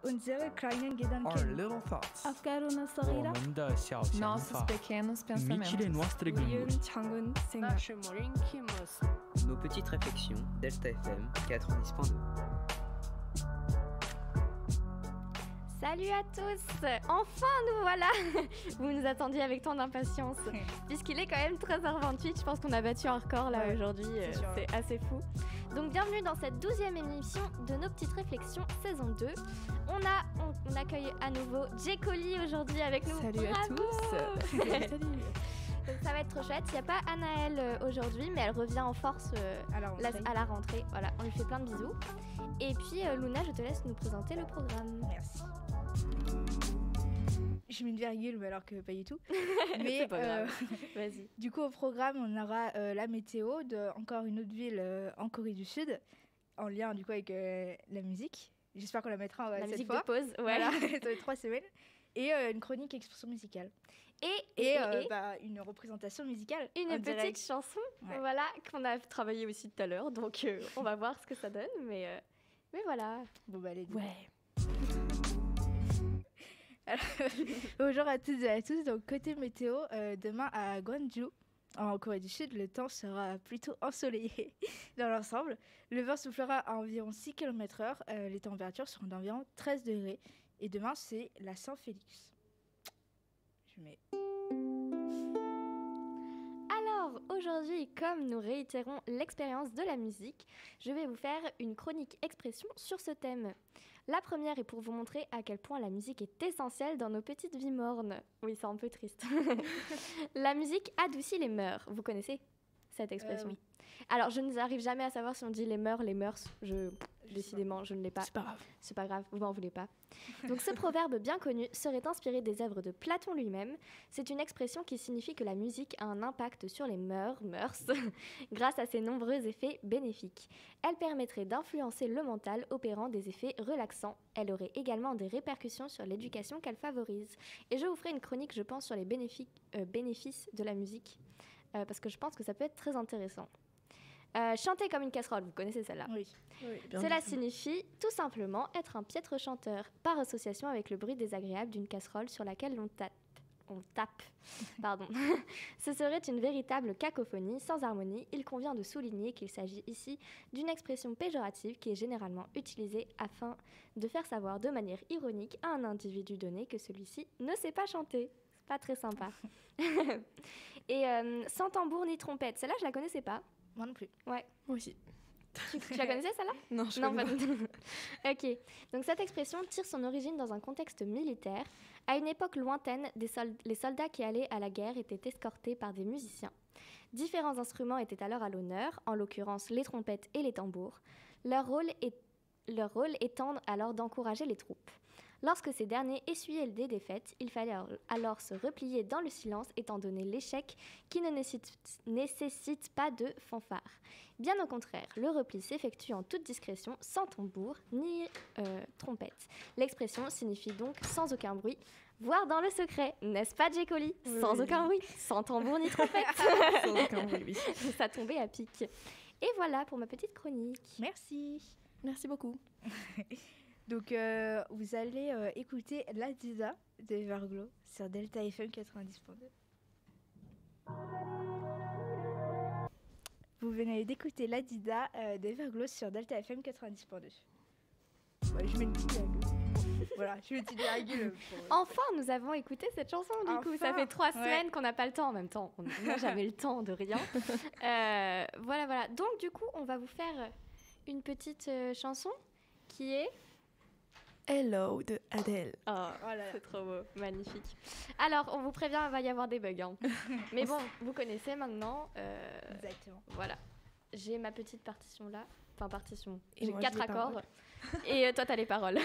unsere kleinen Our Gedanken. little thoughts. أفكارنا الصغيرة. 我们的小想 Nossos 法 pequenos Mentire pensamentos. noastre gânduri. 작은 생각. Nasze małe myśli. Nos petites réflexions, Delta FM 90.2. Salut à tous. Enfin nous voilà. Vous nous attendiez avec tant d'impatience. Puisqu'il est quand même 13h28, je pense qu'on a battu un record là Ouais, aujourd'hui, c'est sûr. c'est assez fou. Donc bienvenue dans cette 12e émission de Nos Petites Réflexions saison 2. On accueille à nouveau J. Colli aujourd'hui avec nous. Salut à Bravo. tous. Salut. Donc ça va être trop chouette. Il n'y a pas Anaëlle aujourd'hui, mais elle revient en force Alors, à la rentrée. Voilà, on lui fait plein de bisous. Et puis Luna, je te laisse nous présenter le programme. merci. J'ai mis une virgule, mais alors que pas du tout. Mais C'est pas grave. Vas-y. du coup, au programme, on aura la météo de encore une autre ville en Corée du Sud, en lien du coup avec la musique. J'espère qu'on la mettra La cette musique fois. de pause, ouais. Voilà, ça va être 3 semaines. Et une chronique expression musicale. Et Une représentation musicale. une en petite direct. chanson, Ouais. voilà, qu'on a travaillé aussi tout à l'heure. Donc on va voir ce que ça donne, mais voilà. Bon, bah, allez. Ouais. Alors, bonjour à toutes et à tous. Donc, côté météo, demain à Gwangju, en Corée du Sud, le temps sera plutôt ensoleillé dans l'ensemble. Le vent soufflera à environ 6 km/h. Les températures seront d'environ 13 degrés. Et demain, c'est la Saint-Félix. Je mets. Alors aujourd'hui, comme nous réitérons l'expérience de la musique, je vais vous faire une chronique expression sur ce thème. La première est pour vous montrer à quel point la musique est essentielle dans nos petites vies mornes. Oui, c'est un peu triste. La musique adoucit les mœurs. Vous connaissez cette expression? Oui. Alors, je n'arrive jamais à savoir si on dit les mœurs, les mœurs. Décidément, je ne l'ai pas. C'est pas grave. C'est pas grave, vous m'en voulez pas. Donc ce proverbe bien connu serait inspiré des œuvres de Platon lui-même. C'est une expression qui signifie que la musique a un impact sur les mœurs, grâce à ses nombreux effets bénéfiques. Elle permettrait d'influencer le mental, opérant des effets relaxants. Elle aurait également des répercussions sur l'éducation qu'elle favorise. Et je vous ferai une chronique, je pense, sur les bénéfices de la musique, parce que je pense que ça peut être très intéressant. Chanter comme une casserole, vous connaissez celle-là? Oui. Cela signifie tout simplement être un piètre chanteur, par association avec le bruit désagréable d'une casserole sur laquelle on tape. Pardon. Ce serait une véritable cacophonie sans harmonie. Il convient de souligner qu'il s'agit ici d'une expression péjorative qui est généralement utilisée afin de faire savoir de manière ironique à un individu donné que celui-ci ne sait pas chanter. C'est pas très sympa. Et sans tambour ni trompette, celle-là je la connaissais pas. Moi non plus. Ouais. Moi aussi. Tu la connaissais celle-là? Non, je Non, connais pas pas. du tout. Ok. Donc cette expression tire son origine dans un contexte militaire. À une époque lointaine, les soldats qui allaient à la guerre étaient escortés par des musiciens. Différents instruments étaient alors à l'honneur, en l'occurrence les trompettes et les tambours. Leur rôle étant alors d'encourager les troupes. Lorsque ces derniers essuyaient des défaites, il fallait alors se replier dans le silence étant donné l'échec qui ne nécessite pas de fanfare. Bien au contraire, le repli s'effectue en toute discrétion, sans tambour ni trompette. L'expression signifie donc sans aucun bruit, voire dans le secret, n'est-ce pas J. Colli? Sans Oui. aucun bruit, sans tambour ni trompette. Sans aucun bruit, oui. Ça tombait à pic. Et voilà pour ma petite chronique. Merci. Merci beaucoup. Donc, vous allez écouter La Diva de Everglow sur Delta FM 90.2. Vous venez d'écouter La Dida d'Everglow sur Delta FM 90.2. Ouais, je mets une petite virgule. Voilà, je mets une petite virgule. Enfin, nous avons écouté cette chanson du coup. Ça Enfin, fait 3 ouais. semaines qu'on n'a pas le temps en même temps. On n'a jamais le temps de rien. Voilà. Donc du coup, on va vous faire une petite chanson qui est... Hello de Adele. Oh, Voilà. c'est trop beau, magnifique. Alors, on vous prévient, il va y avoir des bugs. Hein. Mais bon, vous connaissez maintenant. Exactement. Voilà. J'ai ma petite partition là. Enfin, partition. Et J'ai moi, 4 j'ai les accords. paroles. Et toi, t'as les paroles.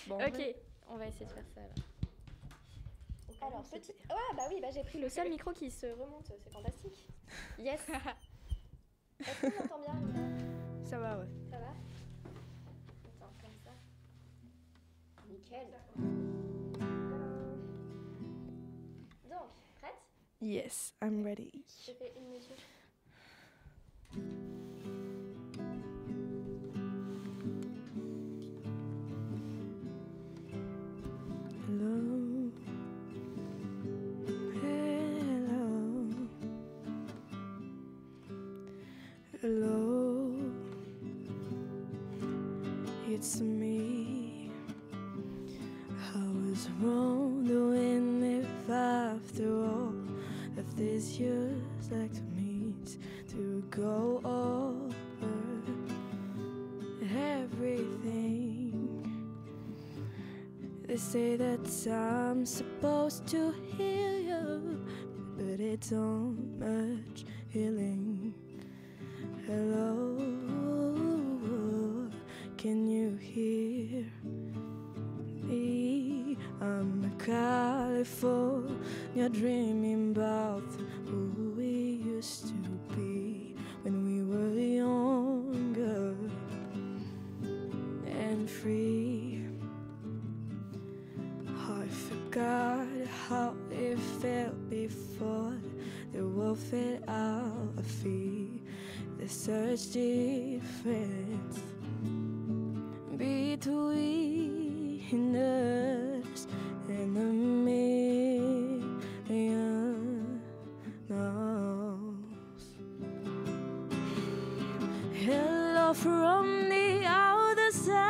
Bon, Ok, on va essayer de faire ça là. Alors, petit. Ouais, bah oui, j'ai pris le seul micro qui se remonte, c'est fantastique. Yes. Est-ce qu'on m'entend bien Luna? ça va, ouais. Ça va? Attends, comme ça. Nickel. Donc, prête? Yes, I'm ready. Je fais une mesure. it's me. I was wondering if after all of these years like to meet to go over everything. They say that I'm supposed to heal you, but it's all much healing. Hello, can you hear me? I'm a California dreaming about who we used to be when we were younger and free. I forgot how it felt before the world fed out our feet. There's such difference between us and a million miles. Hello from the other side.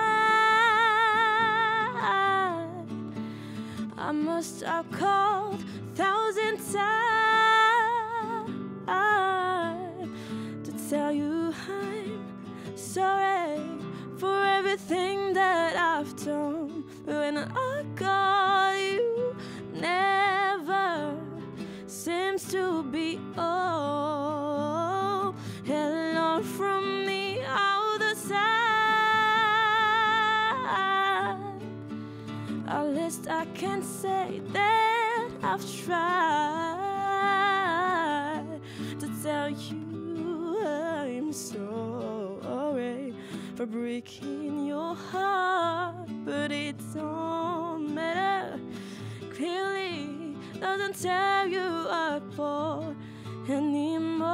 I must have called 1,000 times to tell you I'm sorry for everything that I've done. But when I call you, never seems to be all. Hello from the other side. At least I can say that I've tried to tell you I'm sorry for breaking your heart, but it don't matter. Clearly doesn't tear you apart anymore.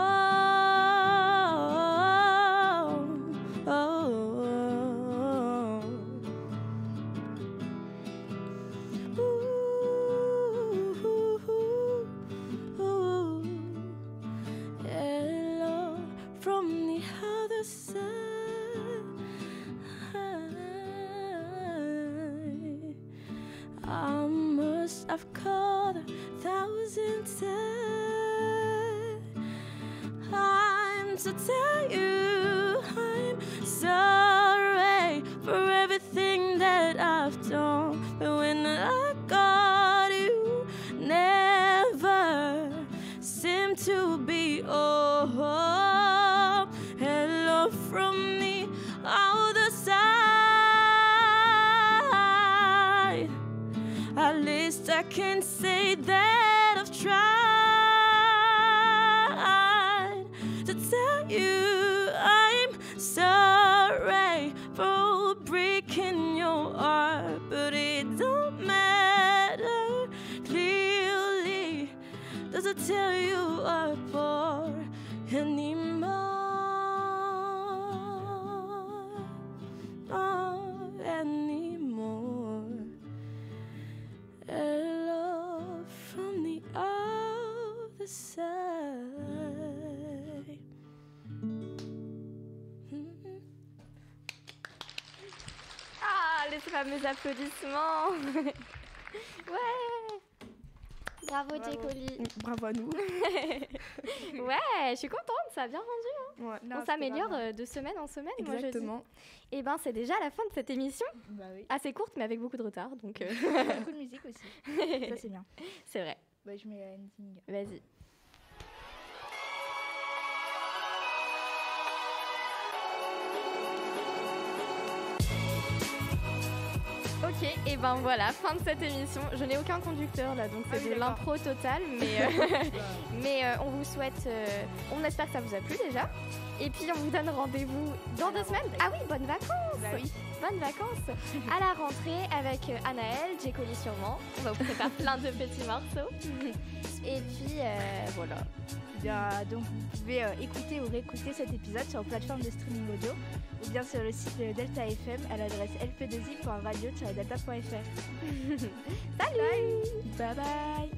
Hello from the other side. I must have called 1,000 times to tell you I'm sorry for everything that I've done. But when I got you, never seemed to be all. Hello from the other side. At least I can say that I've tried to tell you I'm sorry for breaking your heart, but it don't matter. Clearly doesn't tear you apart anymore. Anymore. Hello from the other side. Ah, les fameux applaudissements. Ouais. Bravo, Bravo. Jekoli. Bravo à nous. Ouais, je suis contente, ça a bien rendu. Ouais. Non, On c'était s'améliore vraiment- de semaine en semaine, moi je dis. Exactement. Et ben c'est déjà la fin de cette émission, Bah oui. assez courte mais avec beaucoup de retard, donc Beaucoup de musique aussi. Ça, c'est bien. c'est vrai. Bah, je mets la ending. Vas-y. Ok, et ben voilà, fin de cette émission. Je n'ai aucun conducteur là, donc c'est oui, de d'accord. l'impro totale, mais on vous souhaite, on espère que ça vous a plu déjà. Et puis on vous donne rendez-vous dans 2 semaines. Ah oui, bonnes vacances. Bah oui. Bonnes vacances à la rentrée avec Anaëlle, Jekoli sûrement. On va vous préparer plein de petits morceaux. Et puis voilà. Bien, donc vous pouvez écouter ou réécouter cet épisode sur plateforme de streaming audio ou bien sur le site de Delta FM à l'adresse lp2i.radio-delta.fr. Salut. Bye bye.